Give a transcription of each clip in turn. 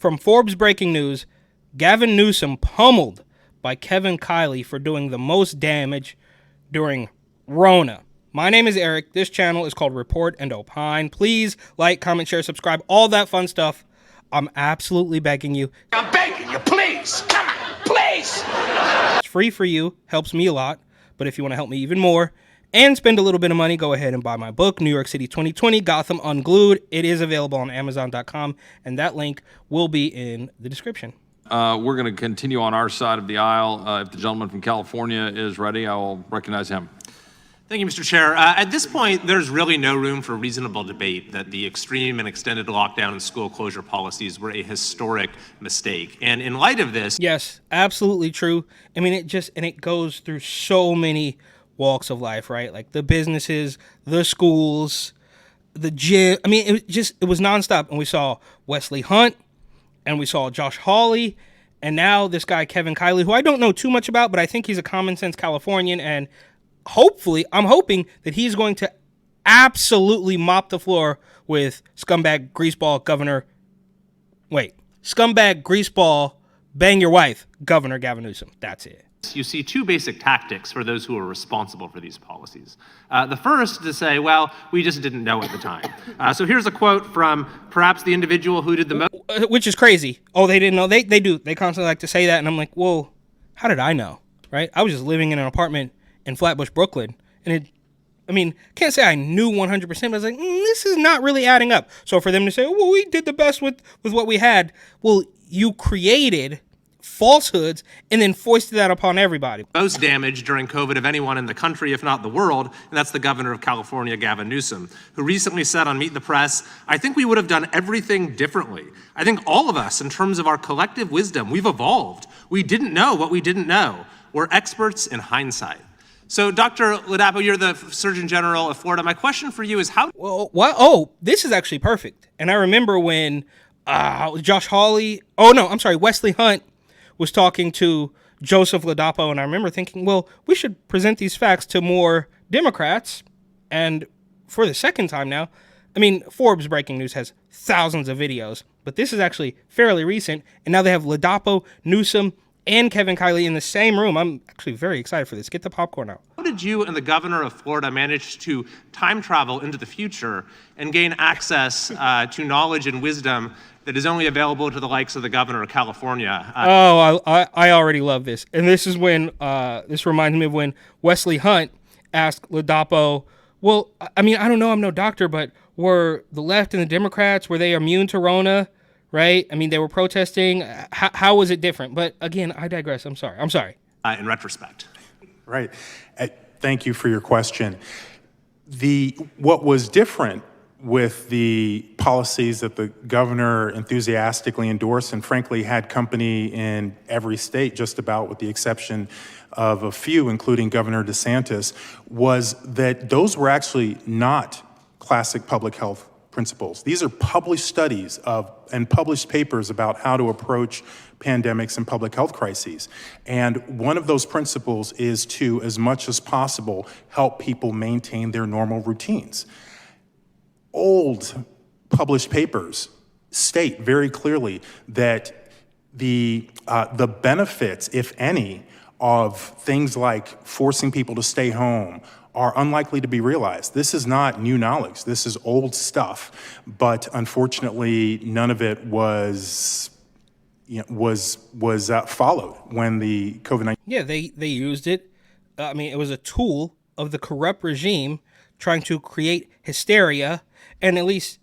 From Forbes breaking news, Gavin Newsom pummeled by Kevin Kiley for doing the most damage during Rona. My name is Eric. This channel is called Report and Opine. Please like, comment, share, subscribe, all that fun stuff. I'm absolutely begging you. I'm begging you, please. Come on, please. It's free for you, helps me a lot. But if you want to help me even more and spend a little bit of money, go ahead and buy my book, New York City 2020, Gotham Unglued. It is available on Amazon.com, and that link will be in the description. We're going to continue on our side of the aisle. If the gentleman from California is ready, I will recognize him. Thank you, Mr. Chair. At this point, there's really no room for reasonable debate that the extreme and extended lockdown and school closure policies were a historic mistake. And in light of this... Yes, absolutely true. I mean, it goes through so many walks of life, right? Like the businesses, the schools, the gym. I mean, it was nonstop. And we saw Wesley Hunt, and we saw Josh Hawley, and now this guy, Kevin Kiley, who I don't know too much about, but I think he's a common sense Californian, and hopefully, I'm hoping that he's going to absolutely mop the floor with scumbag greaseball, bang your wife, Governor Gavin Newsom. That's it. You see two basic tactics for those who are responsible for these policies. The first to say, well, we just didn't know at the time. So here's a quote from perhaps the individual who did the most. Which is crazy. Oh, they didn't know. They do. They constantly like to say that. And I'm like, well, how did I know? Right? I was just living in an apartment in Flatbush, Brooklyn. And can't say I knew 100%, but I was like, this is not really adding up. So for them to say, well, we did the best with what we had. Well, you created falsehoods and then foisted that upon everybody. Most damage during COVID of anyone in the country, if not the world, and that's the governor of California, Gavin Newsom, who recently said on Meet the Press, I think we would have done everything differently. I think all of us, in terms of our collective wisdom, we've evolved. We didn't know what we didn't know. We're experts in hindsight. So, Dr. Ladapo, you're the Surgeon General of Florida. My question for you is how... Well, what? Oh, this is actually perfect. And I remember when Wesley Hunt was talking to Joseph Ladapo, and I remember thinking, well, we should present these facts to more Democrats. And for the second time now, Forbes breaking news has thousands of videos, but this is actually fairly recent. And now they have Ladapo, Newsom, and Kevin Kiley in the same room. I'm actually very excited for this. Get the popcorn out. How did you and the governor of Florida manage to time travel into the future and gain access to knowledge and wisdom that is only available to the likes of the governor of California? I already love this. And this is when, this reminds me of when Wesley Hunt asked Ladapo, well, I don't know, I'm no doctor, but were the left and the Democrats, were they immune to Rona? Right? They were protesting. How was it different? But again, I digress. I'm sorry. In retrospect. Right. Thank you for your question. What was different with the policies that the governor enthusiastically endorsed and frankly had company in every state, just about with the exception of a few, including Governor DeSantis, was that those were actually not classic public health principles. These are published studies and published papers about how to approach pandemics and public health crises. And one of those principles is to, as much as possible, help people maintain their normal routines. Old published papers state very clearly that the benefits, if any, of things like forcing people to stay home are unlikely to be realized. This is not new knowledge. This is old stuff, but unfortunately, none of it was followed when the COVID-19. Yeah, they used it. It was a tool of the corrupt regime trying to create hysteria and at least,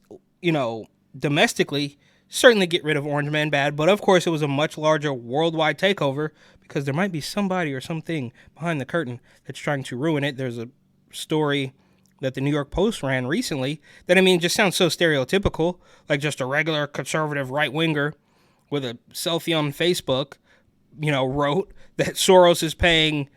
domestically, certainly get rid of Orange Man bad. But of course, it was a much larger worldwide takeover because there might be somebody or something behind the curtain that's trying to ruin it. There's a story that the New York Post ran recently that, just sounds so stereotypical, like just a regular conservative right-winger with a selfie on Facebook, wrote that Soros is paying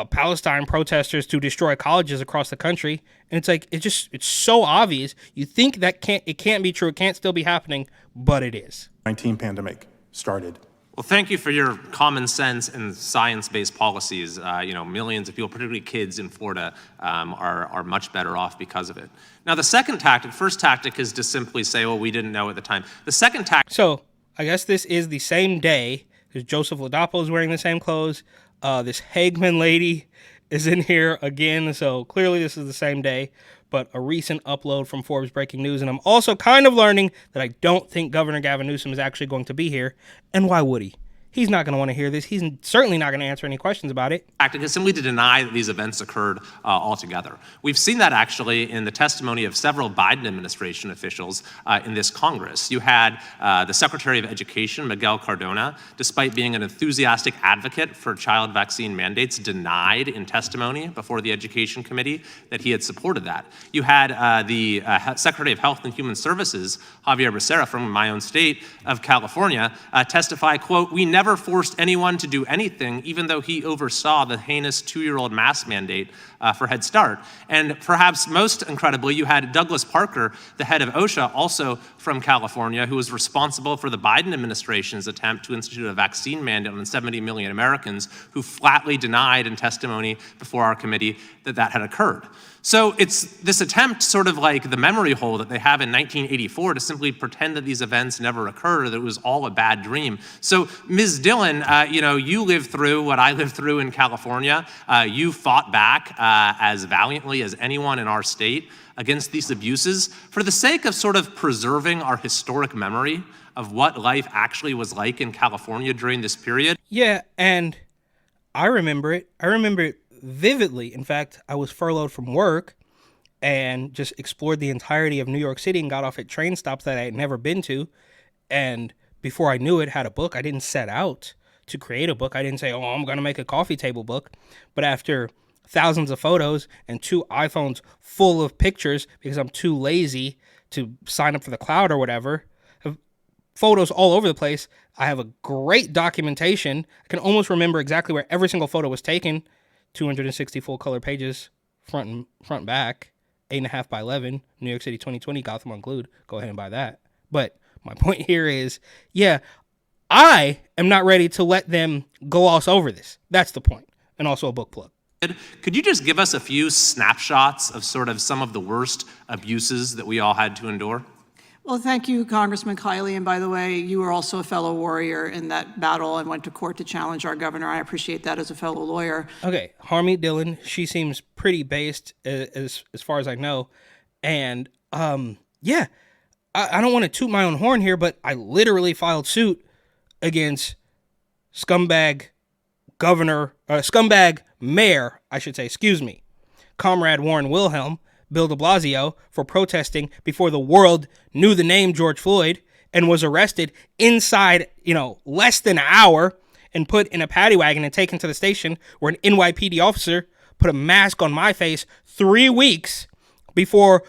Palestine protesters to destroy colleges across the country. And it's like, it's so obvious. You think that it can't be true. It can't still be happening, but it is. 19 pandemic started. Well, thank you for your common sense and science-based policies. Millions of people, particularly kids in Florida, are much better off because of it. Now, the first tactic is to simply say, well, we didn't know at the time. The second tactic... So, I guess this is the same day. There's Joseph Ladapo is wearing the same clothes. This Hagman lady is in here again. So clearly this is the same day. But a recent upload from Forbes Breaking News. And I'm also kind of learning that I don't think Governor Gavin Newsom is actually going to be here. And why would he? He's not going to want to hear this. He's certainly not going to answer any questions about it. It is simply to deny that these events occurred altogether. We've seen that actually in the testimony of several Biden administration officials in this Congress. You had the Secretary of Education, Miguel Cardona, despite being an enthusiastic advocate for child vaccine mandates, denied in testimony before the Education Committee that he had supported that. You had the Secretary of Health and Human Services, Javier Becerra from my own state of California, testify, quote, "We never forced anyone to do anything, even though he oversaw the heinous 2-year-old mask mandate for Head Start." And perhaps most incredibly, you had Douglas Parker, the head of OSHA, also from California, who was responsible for the Biden administration's attempt to institute a vaccine mandate on 70 million Americans, who flatly denied in testimony before our committee that that had occurred. So it's this attempt, sort of like the memory hole that they have in 1984, to simply pretend that these events never occurred, or that it was all a bad dream. So Ms. Dillon, you lived through what I lived through in California. You fought back as valiantly as anyone in our state against these abuses for the sake of sort of preserving our historic memory of what life actually was like in California during this period. Yeah, and I remember it. I remember it vividly. In fact, I was furloughed from work and just explored the entirety of New York City and got off at train stops that I had never been to. And before I knew it, had a book. I didn't set out to create a book. I didn't say, oh, I'm going to make a coffee table book. But after thousands of photos and 2 iPhones full of pictures, because I'm too lazy to sign up for the cloud or whatever, photos all over the place. I have a great documentation. I can almost remember exactly where every single photo was taken. 260 full color pages, front and back, 8.5 by 11, New York City 2020, Gotham Unglued. Go ahead and buy that. But my point here is, yeah, I am not ready to let them gloss over this. That's the point. And also a book plug. Could you just give us a few snapshots of sort of some of the worst abuses that we all had to endure? Well, thank you, Congressman Kiley. And by the way, you were also a fellow warrior in that battle and went to court to challenge our governor. I appreciate that as a fellow lawyer. Okay, Harmeet Dillon, she seems pretty based as far as I know. And yeah, I don't want to toot my own horn here, but I literally filed suit against scumbag mayor, I should say, Comrade Warren Wilhelm, Bill de Blasio, for protesting before the world knew the name George Floyd, and was arrested inside, less than an hour and put in a paddy wagon and taken to the station where an NYPD officer put a mask on my face 3 weeks before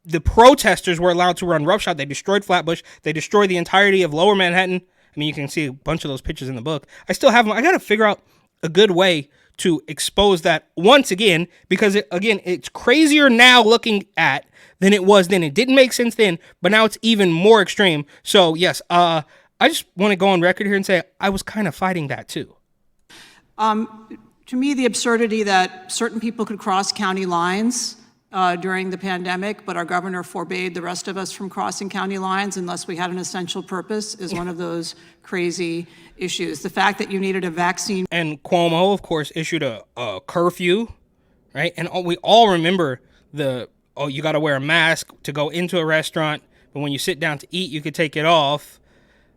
the protesters were allowed to run roughshod. They destroyed Flatbush. They destroyed the entirety of Lower Manhattan. I mean, you can see a bunch of those pictures in the book. I still have them. I got to figure out a good way to expose that once again, because it's crazier now looking at than it was then. It didn't make sense then, but now it's even more extreme. So yes, I just want to go on record here and say I was kind of fighting that too. To me, the absurdity that certain people could cross county lines during the pandemic, but our governor forbade the rest of us from crossing county lines unless we had an essential purpose is one of those crazy issues. The fact that you needed a vaccine. And Cuomo, of course, issued a curfew, right? And we all remember you got to wear a mask to go into a restaurant, but when you sit down to eat, you could take it off.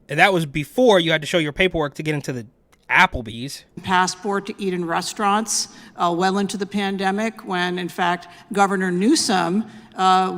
And that was before you had to show your paperwork to get into the Applebee's. Passport to eat in restaurants well into the pandemic, when in fact Governor Newsom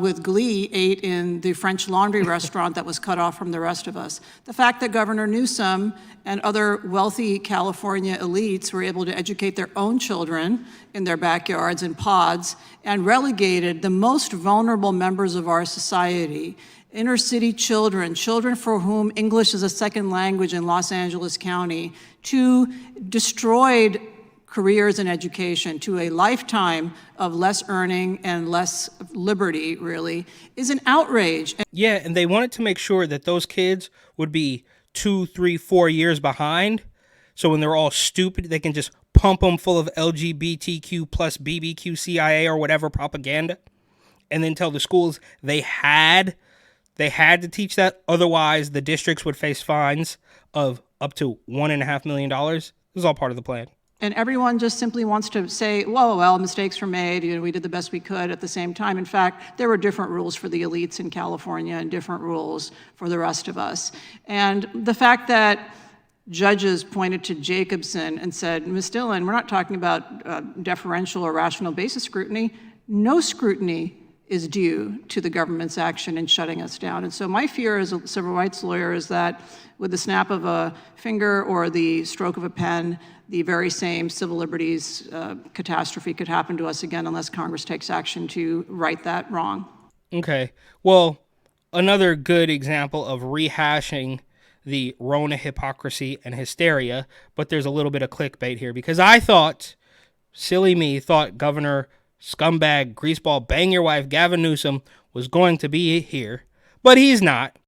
with glee ate in the French Laundry restaurant that was cut off from the rest of us. The fact that Governor Newsom and other wealthy California elites were able to educate their own children in their backyards in pods and relegated the most vulnerable members of our society, inner city children for whom English is a second language in Los Angeles County, to destroyed careers in education, to a lifetime of less earning and less liberty, really, is an outrage. Yeah, and they wanted to make sure that those kids would be 2, 3, 4 years behind. So when they're all stupid, they can just pump them full of LGBTQ plus BBQ CIA or whatever propaganda, and then tell the schools they had They had to teach that. Otherwise, the districts would face fines of up to $1.5 million. This is all part of the plan. And everyone just simply wants to say, whoa, well, mistakes were made, we did the best we could at the same time. In fact, there were different rules for the elites in California and different rules for the rest of us. And the fact that judges pointed to Jacobson and said, Ms. Dillon, we're not talking about deferential or rational basis scrutiny. No scrutiny is due to the government's action in shutting us down. And so my fear as a civil rights lawyer is that with the snap of a finger or the stroke of a pen, the very same civil liberties catastrophe could happen to us again unless Congress takes action to right that wrong. Okay. Well, another good example of rehashing the Rona hypocrisy and hysteria, but there's a little bit of clickbait here because I thought, silly me, thought Governor Scumbag Greaseball Bang Your Wife Gavin Newsom was going to be here, but he's not.